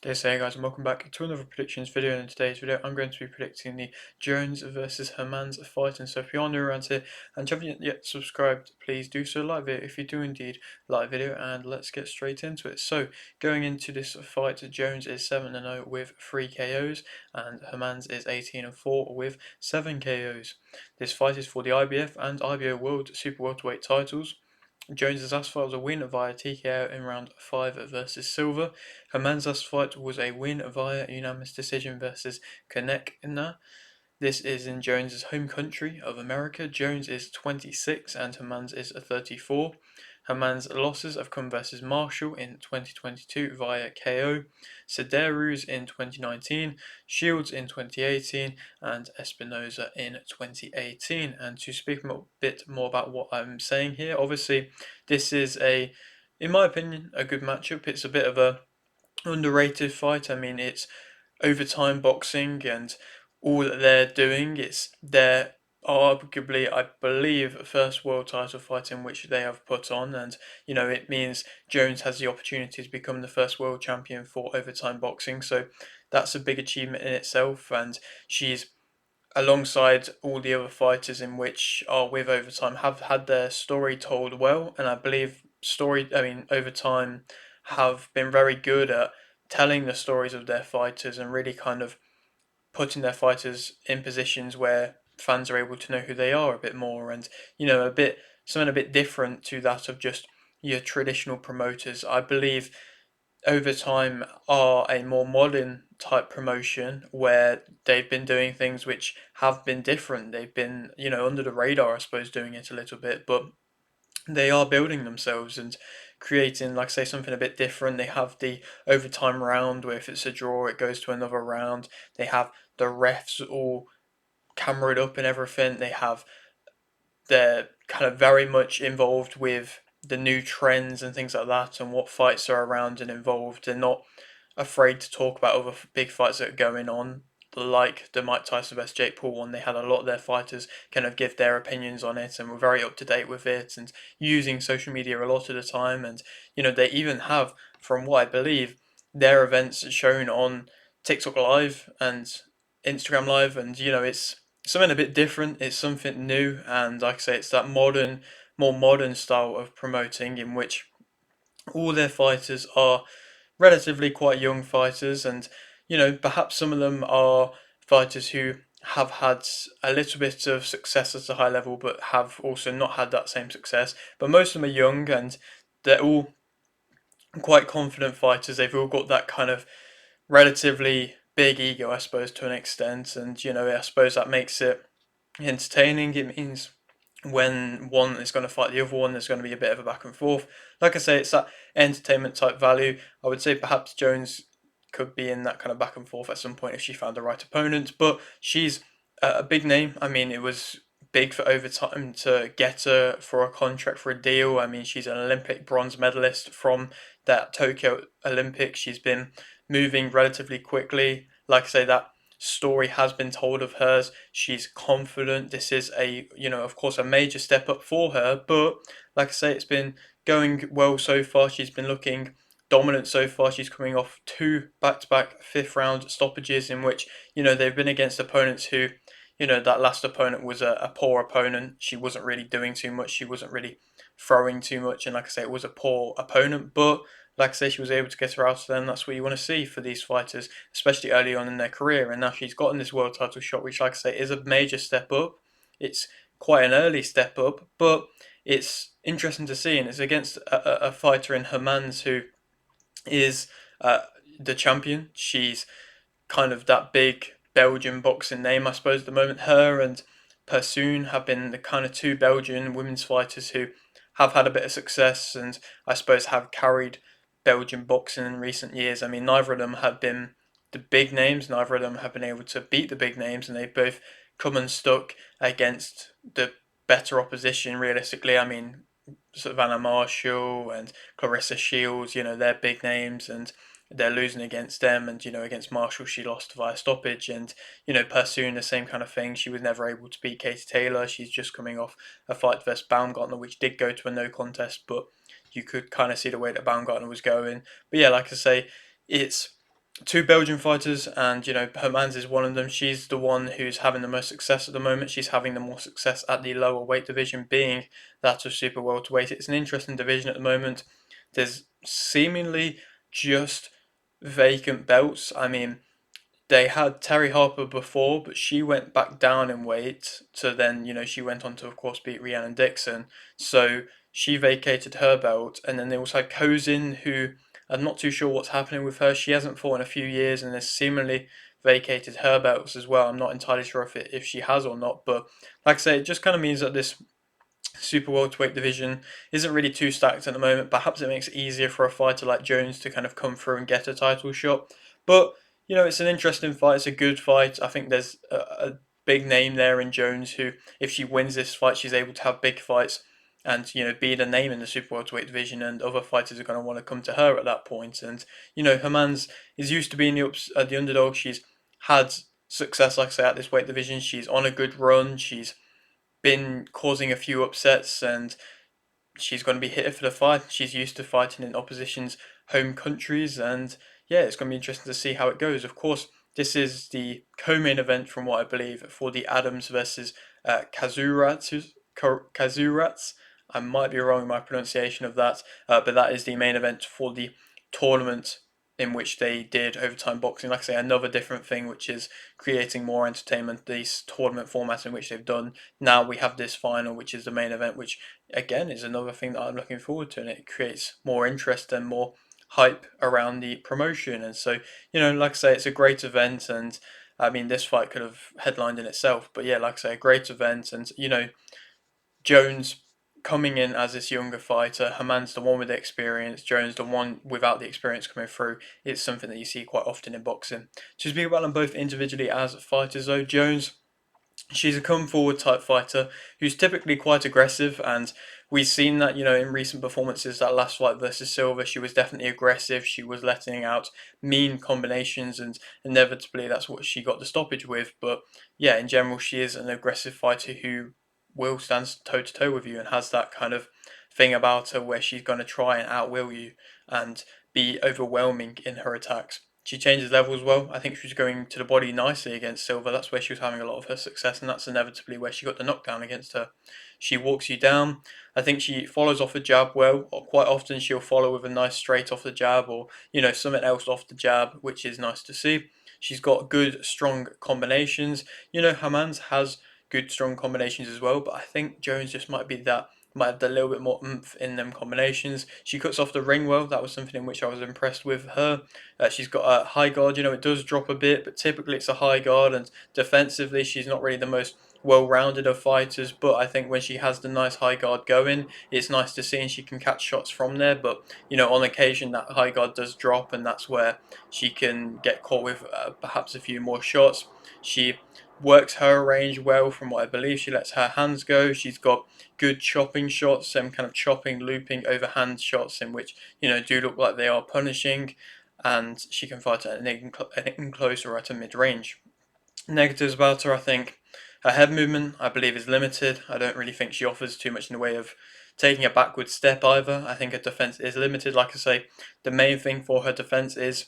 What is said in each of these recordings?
Hey guys, and welcome back to another predictions video. In today's video I'm going to be predicting the Jones versus Hermans fight. And so if you are new around here and you haven't yet subscribed, please do so, like it if you do indeed like video, and let's get straight into it. So going into this fight, Jones is 7-0 with 3 KOs and Hermans is 18-4 with 7 KOs. This fight is for the IBF and IBO World Super Welterweight titles. Jones's last fight was a win via TKO in round 5 versus Silva. Herman's last fight was a win via unanimous decision versus Konechna. This is in Jones's home country of America. Jones is 26 and Hermans is 34. Herman's losses have come versus Marshall in 2022 via KO, Cederus in 2019, Shields in 2018, and Espinoza in 2018. And to speak a bit more about what I'm saying here, obviously this is in my opinion, a good matchup. It's a bit of a underrated fight. I mean, it's overtime boxing, and all that they're doing, it's their arguably, I believe, first world title fight in which they have put on. And it means Jones has the opportunity to become the first world champion for overtime boxing, so that's a big achievement in itself. And she's, alongside all the other fighters in which are with overtime, have had their story told well. And I believe overtime have been very good at telling the stories of their fighters and really kind of putting their fighters in positions where fans are able to know who they are a bit more. And a bit, something a bit different to that of just your traditional promoters. I believe Overtime are a more modern type promotion where they've been doing things which have been different. They've been, under the radar, I suppose, doing it a little bit, but they are building themselves and creating, like I say, something a bit different. They have the overtime round where if it's a draw, it goes to another round. They have the refs all cameraed up and everything. They're kind of very much involved with the new trends and things like that and what fights are around and involved. They're not afraid to talk about other big fights that are going on, like the Mike Tyson vs Jake Paul one. They had a lot of their fighters kind of give their opinions on it and were very up to date with it and using social media a lot of the time. And they even have, from what I believe, their events shown on TikTok Live and Instagram Live. And it's something a bit different. It's something new, and like I say, it's that more modern style of promoting in which all their fighters are relatively quite young fighters. And perhaps some of them are fighters who have had a little bit of success at a high level but have also not had that same success. But most of them are young, and they're all quite confident fighters. They've all got that kind of relatively big ego, I suppose, to an extent. And I suppose that makes it entertaining. It means when one is going to fight the other one, there's going to be a bit of a back and forth. Like I say, it's that entertainment type value. I would say perhaps Jones could be in that kind of back and forth at some point if she found the right opponent, but she's a big name. I mean, it was big for Overtime to get her for a contract, for a deal. I mean, she's an Olympic bronze medalist from that Tokyo Olympics. She's been moving relatively quickly. Like I say, that story has been told of hers. She's confident. This is of course, a major step up for her. But like I say, it's been going well so far. She's been looking dominant so far. She's coming off two back-to-back fifth round stoppages in which they've been against opponents who, that last opponent was a poor opponent. She wasn't really doing too much. She wasn't really throwing too much. And like I say, it was a poor opponent. But like I say, she was able to get her out of them. That's what you want to see for these fighters, especially early on in their career. And now she's gotten this world title shot, which, like I say, is a major step up. It's quite an early step up, but it's interesting to see. And it's against a fighter in Hermans who is uh, the champion. She's kind of that big Belgian boxing name, I suppose, at the moment. Her and Persoon have been the kind of two Belgian women's fighters who have had a bit of success and I suppose have carried Belgian boxing in recent years. I mean, neither of them have been the big names, neither of them have been able to beat the big names, and they've both come unstuck against the better opposition, realistically. I mean, Savannah Marshall and Clarissa Shields, they're big names, and they're losing against them. And against Marshall, she lost via stoppage. And Persoon, the same kind of thing. She was never able to beat Katie Taylor. She's just coming off a fight versus Baumgartner, which did go to a no contest, but you could kind of see the way that Baumgartner was going. But yeah, like I say, it's two Belgian fighters, and Hermans is one of them. She's the one who's having the most success at the moment. She's having the more success at the lower weight division, being that of super welterweight. It's an interesting division at the moment. There's seemingly just vacant belts. I mean, they had Terry Harper before, but she went back down in weight. So then, she went on to, of course, beat Rhiannon Dixon. So she vacated her belt. And then they also had Kozin, who I'm not too sure what's happening with her. She hasn't fought in a few years and has seemingly vacated her belts as well. I'm not entirely sure if she has or not. But like I say, it just kind of means that this super welterweight division isn't really too stacked at the moment. Perhaps it makes it easier for a fighter like Jones to kind of come through and get a title shot. But it's an interesting fight. It's a good fight. I think there's a big name there in Jones who, if she wins this fight, she's able to have big fights and be the name in the super welterweight division, and other fighters are going to want to come to her at that point. And Hermans is used to being the underdog. She's had success, like I say, at this weight division. She's on a good run. She's been causing a few upsets, and she's going to be hit for the fight. She's used to fighting in opposition's home countries, and yeah, it's going to be interesting to see how it goes. Of course, this is the co-main event, from what I believe, for the Adams versus Kazurats. I might be wrong in my pronunciation of that, but that is the main event for the tournament in which they did overtime boxing. Like I say, another different thing, which is creating more entertainment. This tournament format in which they've done. Now we have this final, which is the main event, which again is another thing that I'm looking forward to, and it creates more interest and more hype around the promotion. And so, like I say, it's a great event, and I mean, this fight could have headlined in itself, but yeah, like I say, a great event, and Jones coming in as this younger fighter, Herman's the one with the experience, Jones the one without the experience coming through. It's something that you see quite often in boxing. To speak about them both individually as fighters, though, Jones, she's a come forward type fighter who's typically quite aggressive, and we've seen that in recent performances. That last fight versus Silva, she was definitely aggressive. She was letting out mean combinations, and inevitably that's what she got the stoppage with. But yeah, in general, she is an aggressive fighter who will stand toe to toe with you and has that kind of thing about her where she's going to try and outwill you and be overwhelming in her attacks. She changes levels well. I think she was going to the body nicely against Silva. That's where she was having a lot of her success, and that's inevitably where she got the knockdown against her. She walks you down. I think she follows off a jab well. Or quite often she'll follow with a nice straight off the jab, or something else off the jab, which is nice to see. She's got good, strong combinations. Hermans has good, strong combinations as well, but I think Jones just might have a little bit more oomph in them combinations. She cuts off the ring well. That was something in which I was impressed with her. She's got a high guard. It does drop a bit, but typically it's a high guard. And defensively, she's not really the most well-rounded of fighters. But I think when she has the nice high guard going, it's nice to see, and she can catch shots from there. But on occasion that high guard does drop, and that's where she can get caught with perhaps a few more shots. She works her range well, from what I believe. She lets her hands go. She's got good chopping shots, some kind of chopping, looping, overhand shots in which do look like they are punishing, and she can fight at an close or at a mid range. Negatives about her, I think her head movement, I believe, is limited. I don't really think she offers too much in the way of taking a backward step either. I think her defense is limited. Like I say, the main thing for her defense is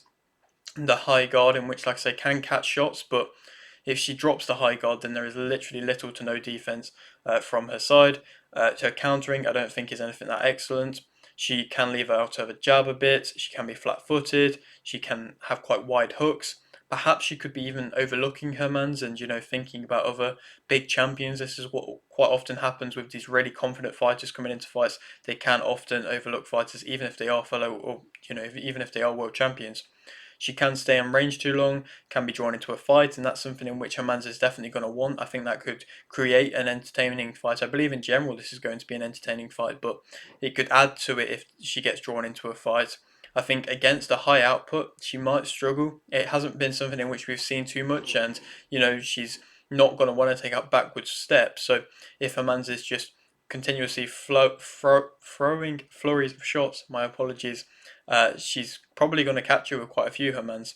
the high guard, in which, like I say, can catch shots, but if she drops the high guard, then there is literally little to no defense from her side. Her countering, I don't think, is anything that excellent. She can leave out of a jab a bit. She can be flat-footed. She can have quite wide hooks. Perhaps she could be even overlooking Hermans and thinking about other big champions. This is what quite often happens with these really confident fighters coming into fights. They can often overlook fighters, even if they are fellow, or even if they are world champions. She can stay on range too long, can be drawn into a fight, and that's something in which Hermans is definitely going to want. I think that could create an entertaining fight. I believe in general this is going to be an entertaining fight, but it could add to it if she gets drawn into a fight. I think against a high output, she might struggle. It hasn't been something in which we've seen too much, and she's not going to want to take up backwards steps. So if Hermans is just continuously throwing flurries of shots, my apologies, she's probably going to catch you with quite a few Hermans.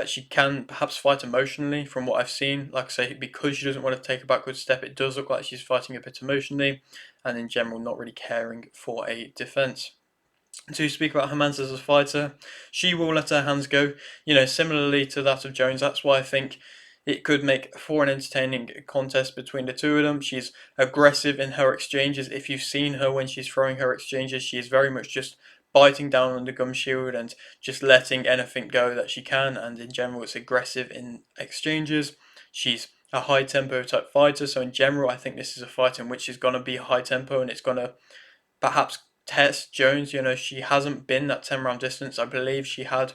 She can perhaps fight emotionally, from what I've seen. Like I say, because she doesn't want to take a backward step, it does look like she's fighting a bit emotionally, and in general, not really caring for a defense. To speak about Hermans as a fighter, she will let her hands go, similarly to that of Jones. That's why I think it could make for an entertaining contest between the two of them. She's aggressive in her exchanges. If you've seen her when she's throwing her exchanges, she is very much just biting down on the gum shield and just letting anything go that she can. And in general, it's aggressive in exchanges. She's a high tempo type fighter. So in general, I think this is a fight in which she's going to be high tempo and it's going to perhaps test Jones. She hasn't been that 10 round distance. I believe she had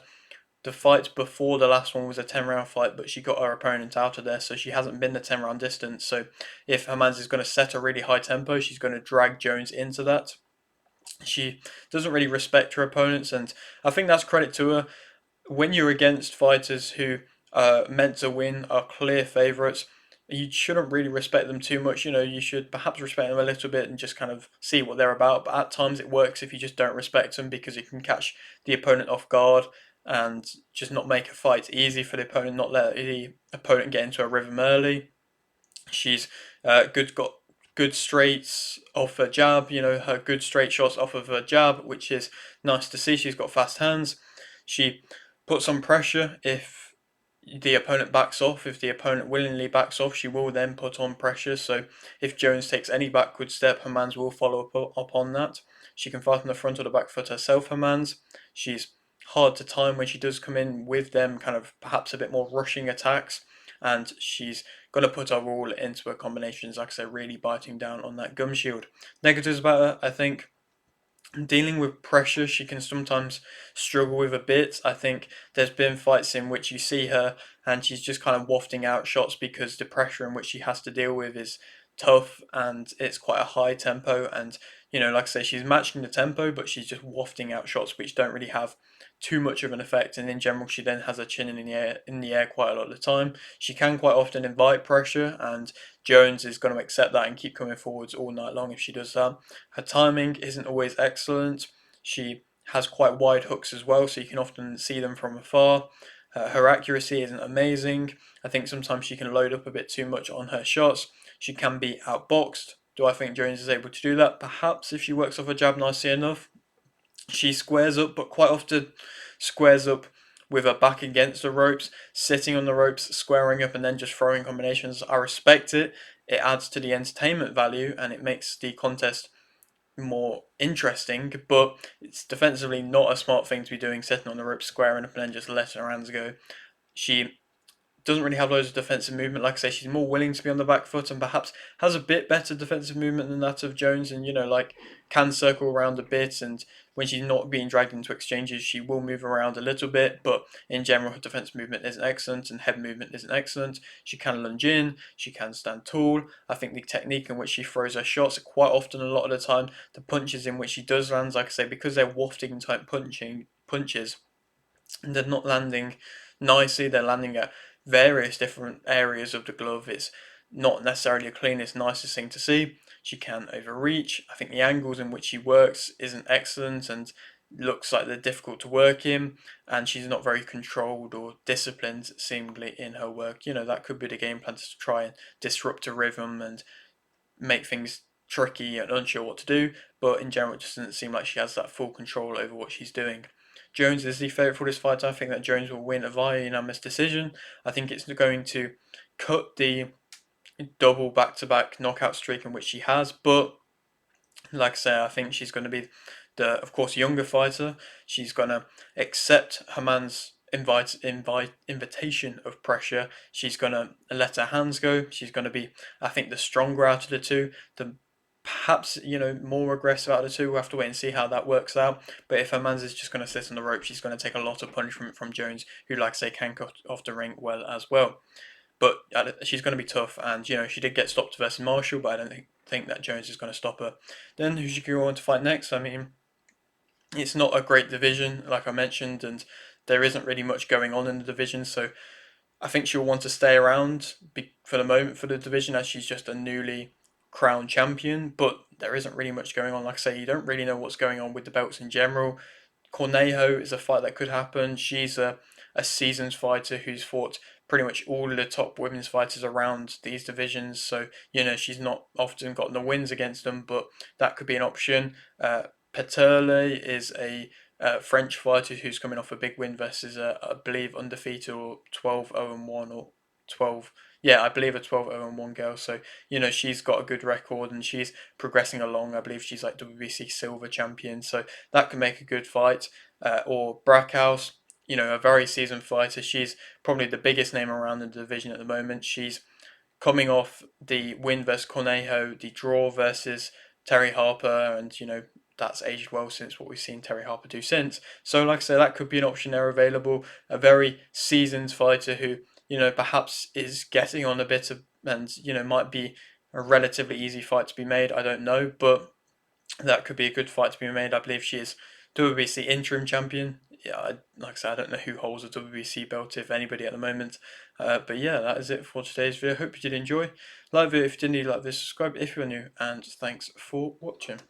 the fight before the last one was a 10 round fight, but she got her opponent out of there, so she hasn't been the 10 round distance. So if Hermans is going to set a really high tempo, she's going to drag Jones into that. She doesn't really respect her opponents, and I think that's credit to her. When you're against fighters who are meant to win, are clear favourites, you shouldn't really respect them too much. You should perhaps respect them a little bit and just kind of see what they're about. But at times it works if you just don't respect them because it can catch the opponent off guard and just not make a fight easy for the opponent, not let the opponent get into a rhythm early. She's got good straights off her jab, her good straight shots off of her jab, which is nice to see. She's got fast hands. She puts on pressure if the opponent backs off. If the opponent willingly backs off, she will then put on pressure. So if Jones takes any backward step, Hermans will follow up on that. She can fight on the front or the back foot herself, Hermans. She's hard to time when she does come in with them kind of perhaps a bit more rushing attacks, and she's going to put her all into her combinations, like I say, really biting down on that gum shield. Negatives about her, I think dealing with pressure, she can sometimes struggle with a bit. I think there's been fights in which you see her and she's just kind of wafting out shots because the pressure in which she has to deal with is tough and it's quite a high tempo. And, like I say, she's matching the tempo, but she's just wafting out shots which don't really have too much of an effect. And in general, she then has her chin in the air quite a lot of the time. She can quite often invite pressure, and Jones is going to accept that and keep coming forwards all night long if she does that. Her timing isn't always excellent. She has quite wide hooks as well, so you can often see them from afar. Her accuracy isn't amazing. I think sometimes she can load up a bit too much on her shots. She can be outboxed. Do I think Jones is able to do that? Perhaps if she works off a jab nicely enough. She squares up, but quite often squares up with her back against the ropes, sitting on the ropes, squaring up, and then just throwing combinations. I respect it. It adds to the entertainment value and it makes the contest more interesting, but it's defensively not a smart thing to be doing, sitting on the ropes, squaring up, and then just letting her hands go. She doesn't really have loads of defensive movement. Like I say, she's more willing to be on the back foot and perhaps has a bit better defensive movement than that of Jones, and can circle around a bit. And when she's not being dragged into exchanges, she will move around a little bit. But in general, her defensive movement isn't excellent and head movement isn't excellent. She can lunge in, she can stand tall. I think the technique in which she throws her shots, quite often, a lot of the time, the punches in which she does land, like I say, because they're wafting type punches and they're not landing nicely. They're landing at various different areas of the glove. It's not necessarily the cleanest, nicest thing to see. She can overreach. I think the angles in which she works isn't excellent and looks like they're difficult to work in, and she's not very controlled or disciplined seemingly in her work. That could be the game plan, to try and disrupt a rhythm and make things tricky and unsure what to do, but in general, it just doesn't seem like she has that full control over what she's doing. Jones is the favourite for this fight. I think that Jones will win via unanimous decision. I think it's going to cut the double back-to-back knockout streak in which she has, but like I say, I think she's going to be of course, younger fighter. She's going to accept Herman's invitation of pressure. She's going to let her hands go. She's going to be, I think, the stronger out of the two. The perhaps more aggressive out of the two. We'll have to wait and see how that works out. But if Hermans is just going to sit on the rope, she's going to take a lot of punishment from Jones, who, like I say, can cut off the ring well as well. But she's going to be tough, and she did get stopped versus Marshall, but I don't think that Jones is going to stop her. Then who should go on to fight next? I mean, it's not a great division, like I mentioned, and there isn't really much going on in the division, so I think she'll want to stay around for the moment for the division, as she's just a newly crowned champion, but there isn't really much going on. Like I say, you don't really know what's going on with the belts in general. Cornejo is a fight that could happen. She's a seasoned fighter who's fought pretty much all of the top women's fighters around these divisions. So, she's not often gotten the wins against them, but that could be an option. Peterle is a French fighter who's coming off a big win versus I believe undefeated or 12-0-1 or 12. Yeah, I believe a 12-0-1 girl. So she's got a good record and she's progressing along. I believe she's like WBC silver champion. So that can make a good fight. Or Brackhouse, a very seasoned fighter. She's probably the biggest name around the division at the moment. She's coming off the win versus Cornejo, the draw versus Terry Harper, and that's aged well since what we've seen Terry Harper do since. So, like I said, that could be an option there available. A very seasoned fighter who perhaps is getting on a bit of, and might be a relatively easy fight to be made. I don't know, but that could be a good fight to be made. I believe she is WBC interim champion. Yeah, like I said, I don't know who holds a WBC belt, if anybody at the moment. But yeah, that is it for today's video. Hope you did enjoy. Like the video if you did, like this, subscribe if you're new, and thanks for watching.